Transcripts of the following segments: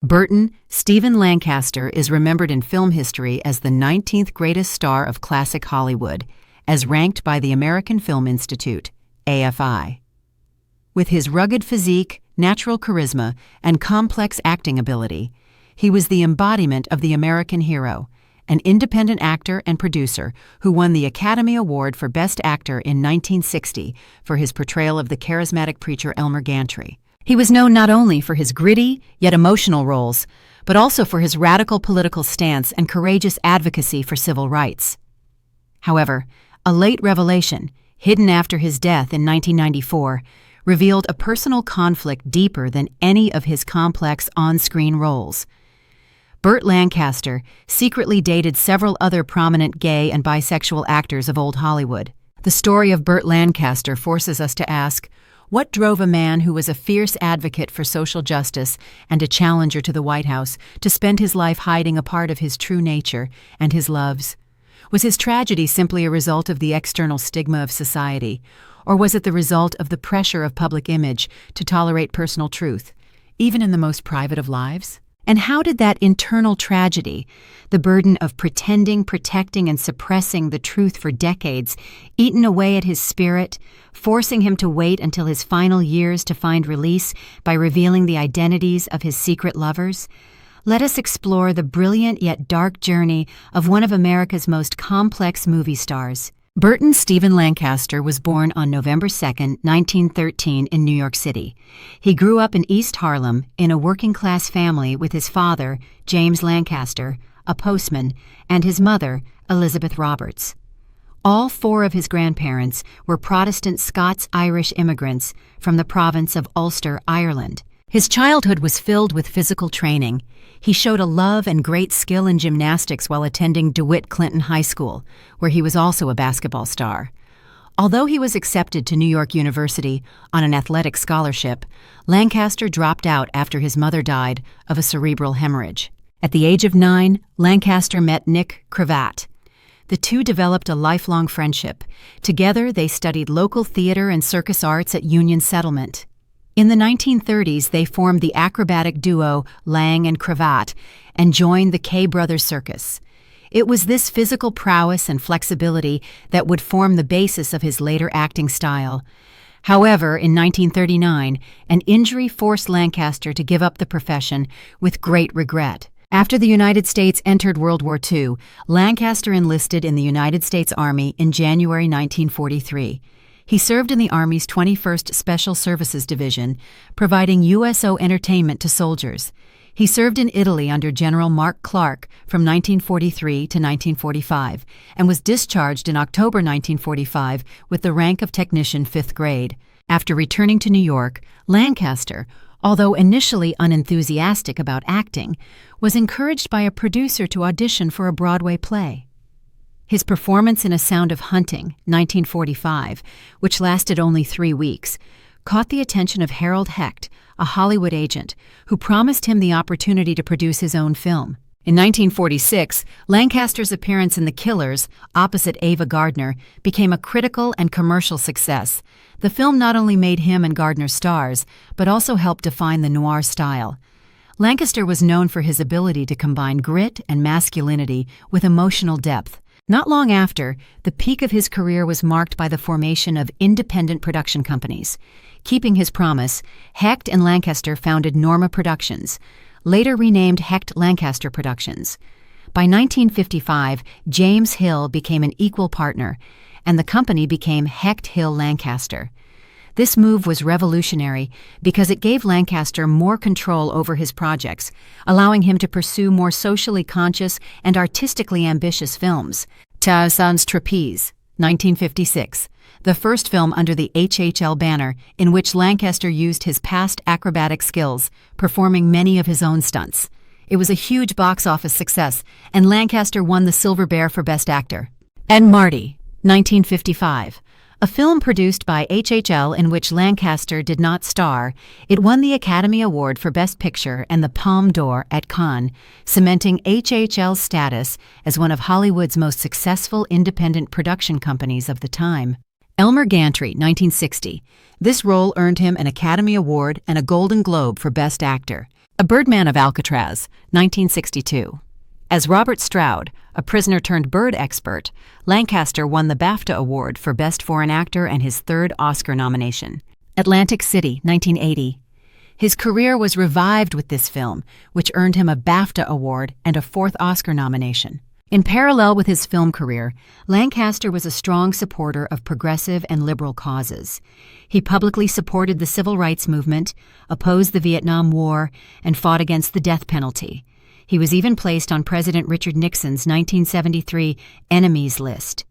Burton Stephen Lancaster is remembered in film history as the 19th greatest star of classic Hollywood, as ranked by the American Film Institute, AFI. With his rugged physique, natural charisma, and complex acting ability, he was the embodiment of the American hero, an independent actor and producer who won the Academy Award for Best Actor in 1960 for his portrayal of the charismatic preacher Elmer Gantry. He was known not only for his gritty, yet emotional roles, but also for his radical political stance and courageous advocacy for civil rights. However, a late revelation, hidden after his death in 1994, revealed a personal conflict deeper than any of his complex on-screen roles. Burt Lancaster secretly dated several other prominent gay and bisexual actors of old Hollywood. The story of Burt Lancaster forces us to ask, what drove a man who was a fierce advocate for social justice and a challenger to the White House to spend his life hiding a part of his true nature and his loves? Was his tragedy simply a result of the external stigma of society, or was it the result of the pressure of public image to tolerate personal truth, even in the most private of lives? And how did that internal tragedy, the burden of pretending, protecting, and suppressing the truth for decades, eaten away at his spirit, forcing him to wait until his final years to find release by revealing the identities of his secret lovers? Let us explore the brilliant yet dark journey of one of America's most complex movie stars. Burton Stephen Lancaster was born on November 2, 1913 in New York City. He grew up in East Harlem in a working-class family with his father, James Lancaster, a postman, and his mother, Elizabeth Roberts. All four of his grandparents were Protestant Scots-Irish immigrants from the province of Ulster, Ireland. His childhood was filled with physical training. He showed a love and great skill in gymnastics while attending DeWitt Clinton High School, where he was also a basketball star. Although he was accepted to New York University on an athletic scholarship, Lancaster dropped out after his mother died of a cerebral hemorrhage. At the age of 9, Lancaster met Nick Cravat. The two developed a lifelong friendship. Together, they studied local theater and circus arts at Union Settlement. In the 1930s, they formed the acrobatic duo Lang and Cravat and joined the K Brothers Circus. It was this physical prowess and flexibility that would form the basis of his later acting style. However, in 1939, an injury forced Lancaster to give up the profession with great regret. After the United States entered World War II, Lancaster enlisted in the United States Army in January 1943. He served in the Army's 21st Special Services Division, providing USO entertainment to soldiers. He served in Italy under General Mark Clark from 1943 to 1945 and was discharged in October 1945 with the rank of Technician 5th grade. After returning to New York, Lancaster, although initially unenthusiastic about acting, was encouraged by a producer to audition for a Broadway play. His performance in A Sound of Hunting, 1945, which lasted only 3 weeks, caught the attention of Harold Hecht, a Hollywood agent, who promised him the opportunity to produce his own film. In 1946, Lancaster's appearance in The Killers, opposite Ava Gardner, became a critical and commercial success. The film not only made him and Gardner stars, but also helped define the noir style. Lancaster was known for his ability to combine grit and masculinity with emotional depth. Not long after, the peak of his career was marked by the formation of independent production companies. Keeping his promise, Hecht and Lancaster founded Norma Productions, later renamed Hecht Lancaster Productions. By 1955, James Hill became an equal partner, and the company became Hecht Hill Lancaster. This move was revolutionary because it gave Lancaster more control over his projects, allowing him to pursue more socially conscious and artistically ambitious films. Tarzan's Trapeze, 1956, the first film under the HHL banner in which Lancaster used his past acrobatic skills, performing many of his own stunts. It was a huge box office success, and Lancaster won the Silver Bear for Best Actor. And Marty, 1955. A film produced by HHL in which Lancaster did not star, it won the Academy Award for Best Picture and the Palme d'Or at Cannes, cementing HHL's status as one of Hollywood's most successful independent production companies of the time. Elmer Gantry, 1960. This role earned him an Academy Award and a Golden Globe for Best Actor. A Birdman of Alcatraz, 1962. As Robert Stroud, a prisoner-turned-bird expert, Lancaster won the BAFTA Award for Best Foreign Actor and his third Oscar nomination. Atlantic City, 1980. His career was revived with this film, which earned him a BAFTA Award and a fourth Oscar nomination. In parallel with his film career, Lancaster was a strong supporter of progressive and liberal causes. He publicly supported the civil rights movement, opposed the Vietnam War, and fought against the death penalty. He was even placed on President Richard Nixon's 1973 enemies list.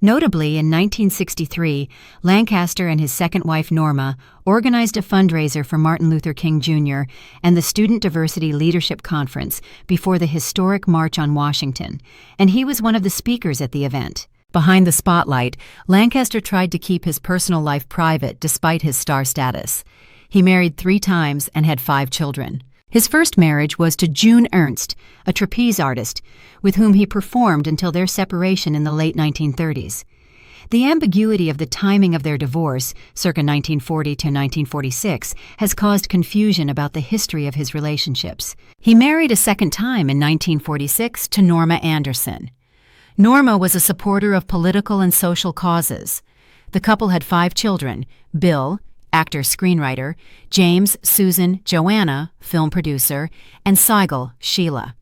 Notably, in 1963, Lancaster and his second wife Norma organized a fundraiser for Martin Luther King Jr. and the Student Diversity Leadership Conference before the historic March on Washington, and he was one of the speakers at the event. Behind the spotlight, Lancaster tried to keep his personal life private despite his star status. He married 3 times and had 5 children. His first marriage was to June Ernst, a trapeze artist, with whom he performed until their separation in the late 1930s. The ambiguity of the timing of their divorce, circa 1940 to 1946, has caused confusion about the history of his relationships. He married a second time in 1946 to Norma Anderson. Norma was a supporter of political and social causes. The couple had 5 children: Bill, actor-screenwriter, James, Susan, Joanna, film producer, and Seigel, Sheila.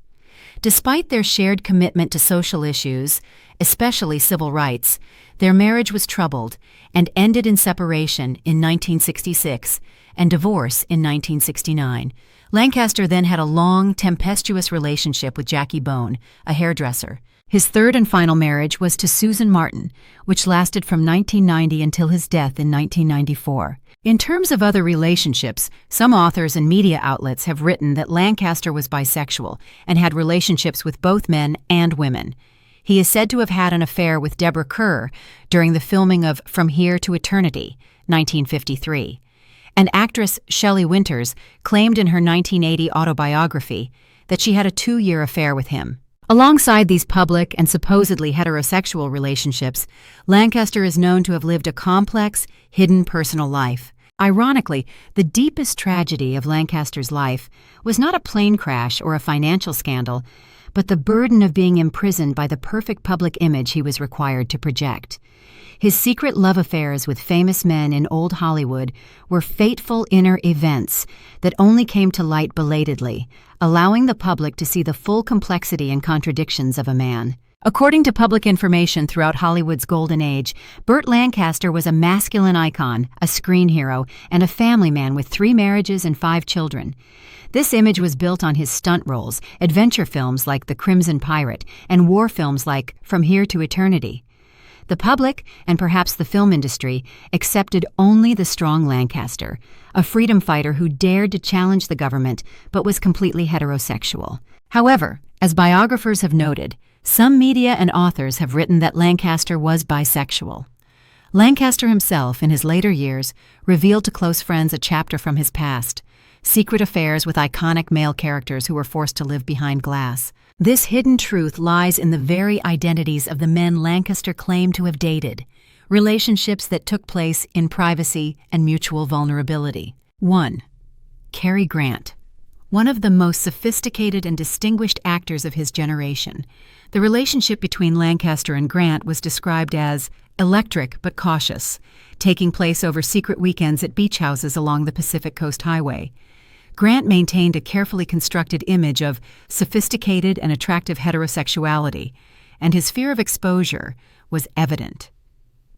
Despite their shared commitment to social issues, especially civil rights, their marriage was troubled and ended in separation in 1966 and divorce in 1969. Lancaster then had a long, tempestuous relationship with Jackie Bone, a hairdresser. His third and final marriage was to Susan Martin, which lasted from 1990 until his death in 1994. In terms of other relationships, some authors and media outlets have written that Lancaster was bisexual and had relationships with both men and women. He is said to have had an affair with Deborah Kerr during the filming of From Here to Eternity, 1953. And actress Shelley Winters claimed in her 1980 autobiography that she had a 2-year affair with him. Alongside these public and supposedly heterosexual relationships, Lancaster is known to have lived a complex, hidden personal life. Ironically, the deepest tragedy of Lancaster's life was not a plane crash or a financial scandal, but the burden of being imprisoned by the perfect public image he was required to project. His secret love affairs with famous men in old Hollywood were fateful inner events that only came to light belatedly, allowing the public to see the full complexity and contradictions of a man. According to public information throughout Hollywood's golden age, Burt Lancaster was a masculine icon, a screen hero, and a family man with 3 marriages and 5 children. This image was built on his stunt roles, adventure films like The Crimson Pirate, and war films like From Here to Eternity. The public, and perhaps the film industry, accepted only the strong Lancaster, a freedom fighter who dared to challenge the government but was completely heterosexual. However, as biographers have noted, some media and authors have written that Lancaster was bisexual. Lancaster himself, in his later years, revealed to close friends a chapter from his past, secret affairs with iconic male characters who were forced to live behind glass. This hidden truth lies in the very identities of the men Lancaster claimed to have dated, relationships that took place in privacy and mutual vulnerability. 1. Cary Grant. One of the most sophisticated and distinguished actors of his generation, the relationship between Lancaster and Grant was described as electric but cautious, taking place over secret weekends at beach houses along the Pacific Coast Highway. Grant maintained a carefully constructed image of sophisticated and attractive heterosexuality, and his fear of exposure was evident.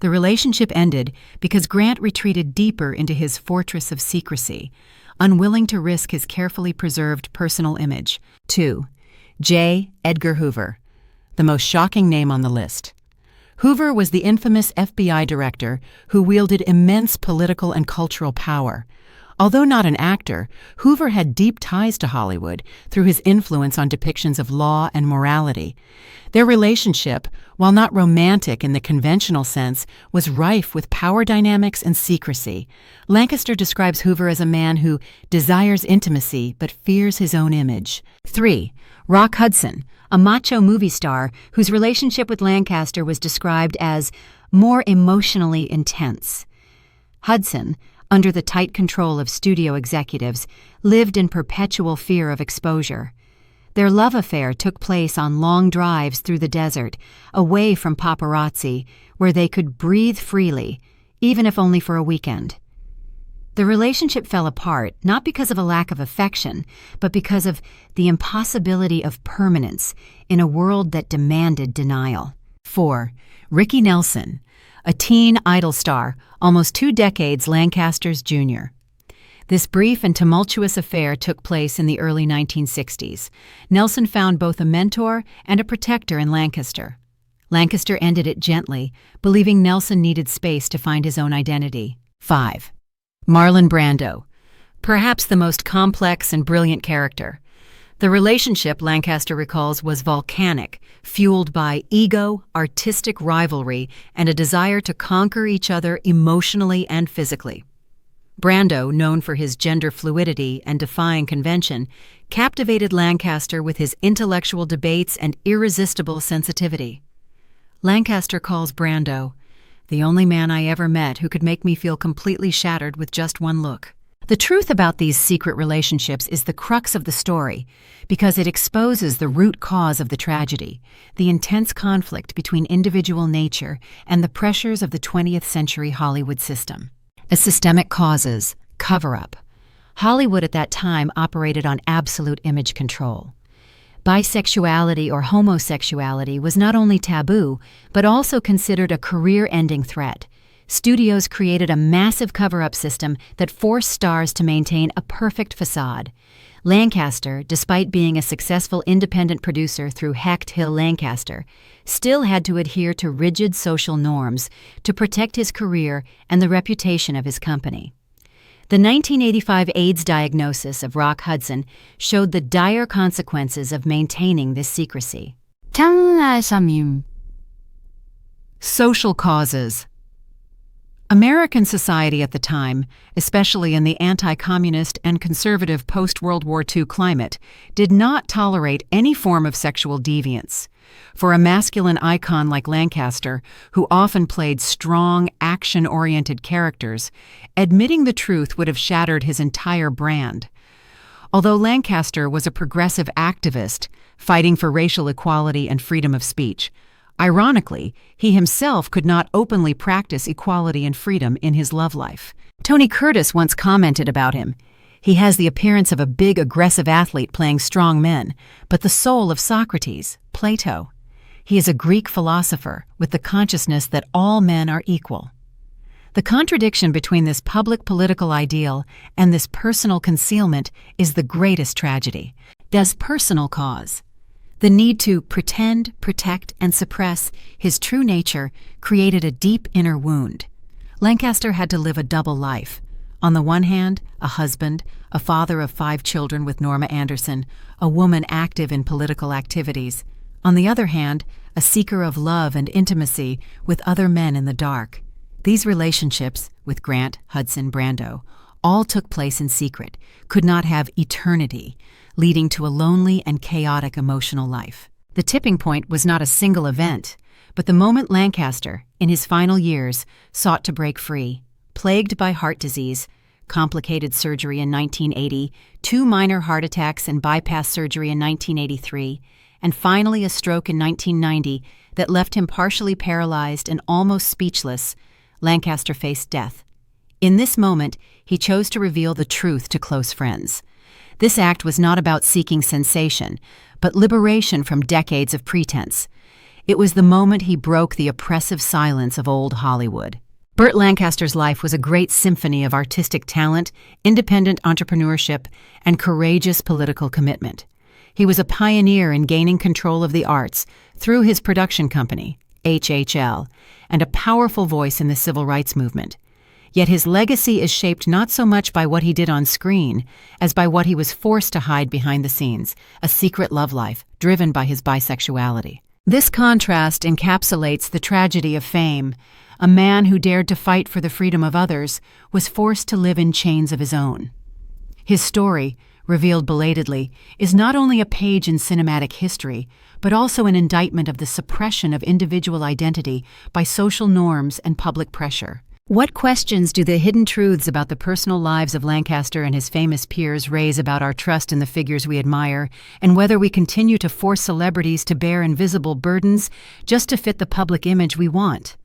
The relationship ended because Grant retreated deeper into his fortress of secrecy, unwilling to risk his carefully preserved personal image. 2. J. Edgar Hoover, the most shocking name on the list. Hoover was the infamous FBI director who wielded immense political and cultural power. Although not an actor, Hoover had deep ties to Hollywood through his influence on depictions of law and morality. Their relationship, while not romantic in the conventional sense, was rife with power dynamics and secrecy. Lancaster describes Hoover as a man who desires intimacy but fears his own image. 3. Rock Hudson, a macho movie star whose relationship with Lancaster was described as more emotionally intense. Hudson, under the tight control of studio executives, lived in perpetual fear of exposure. Their love affair took place on long drives through the desert, away from paparazzi, where they could breathe freely, even if only for a weekend. The relationship fell apart not because of a lack of affection, but because of the impossibility of permanence in a world that demanded denial. 4. Ricky Nelson, a teen idol star, almost 2 decades Lancaster's junior. This brief and tumultuous affair took place in the early 1960s. Nelson found both a mentor and a protector in Lancaster. Lancaster ended it gently, believing Nelson needed space to find his own identity. 5. Marlon Brando, perhaps the most complex and brilliant character. The relationship, Lancaster recalls, was volcanic, fueled by ego, artistic rivalry, and a desire to conquer each other emotionally and physically. Brando, known for his gender fluidity and defying convention, captivated Lancaster with his intellectual debates and irresistible sensitivity. Lancaster calls Brando the only man I ever met who could make me feel completely shattered with just one look. The truth about these secret relationships is the crux of the story, because it exposes the root cause of the tragedy, the intense conflict between individual nature and the pressures of the 20th century Hollywood system. As systemic causes, cover-up. Hollywood at that time operated on absolute image control. Bisexuality or homosexuality was not only taboo, but also considered a career-ending threat. Studios created a massive cover-up system that forced stars to maintain a perfect facade. Lancaster, despite being a successful independent producer through Hecht Hill Lancaster, still had to adhere to rigid social norms to protect his career and the reputation of his company. The 1985 AIDS diagnosis of Rock Hudson showed the dire consequences of maintaining this secrecy. Social causes. American society at the time, especially in the anti-communist and conservative post-World War II climate, did not tolerate any form of sexual deviance. For a masculine icon like Lancaster, who often played strong, action-oriented characters, admitting the truth would have shattered his entire brand. Although Lancaster was a progressive activist, fighting for racial equality and freedom of speech, ironically, he himself could not openly practice equality and freedom in his love life. Tony Curtis once commented about him, "He has the appearance of a big, aggressive athlete playing strong men, but the soul of Socrates, Plato. He is a Greek philosopher with the consciousness that all men are equal." The contradiction between this public political ideal and this personal concealment is the greatest tragedy. Does personal cause? The need to pretend, protect, and suppress his true nature created a deep inner wound. Lancaster had to live a double life. On the one hand, a husband, a father of 5 children with Norma Anderson, a woman active in political activities. On the other hand, a seeker of love and intimacy with other men in the dark. These relationships, with Grant, Hudson, Brando, all took place in secret, could not have eternity, leading to a lonely and chaotic emotional life. The tipping point was not a single event, but the moment Lancaster, in his final years, sought to break free. Plagued by heart disease, complicated surgery in 1980, 2 minor heart attacks and bypass surgery in 1983, and finally a stroke in 1990 that left him partially paralyzed and almost speechless, Lancaster faced death. In this moment, he chose to reveal the truth to close friends. This act was not about seeking sensation, but liberation from decades of pretense. It was the moment he broke the oppressive silence of old Hollywood. Burt Lancaster's life was a great symphony of artistic talent, independent entrepreneurship, and courageous political commitment. He was a pioneer in gaining control of the arts through his production company, HHL, and a powerful voice in the civil rights movement. Yet his legacy is shaped not so much by what he did on screen as by what he was forced to hide behind the scenes, a secret love life driven by his bisexuality. This contrast encapsulates the tragedy of fame. A man who dared to fight for the freedom of others was forced to live in chains of his own. His story, revealed belatedly, is not only a page in cinematic history, but also an indictment of the suppression of individual identity by social norms and public pressure. What questions do the hidden truths about the personal lives of Lancaster and his famous peers raise about our trust in the figures we admire, and whether we continue to force celebrities to bear invisible burdens just to fit the public image we want?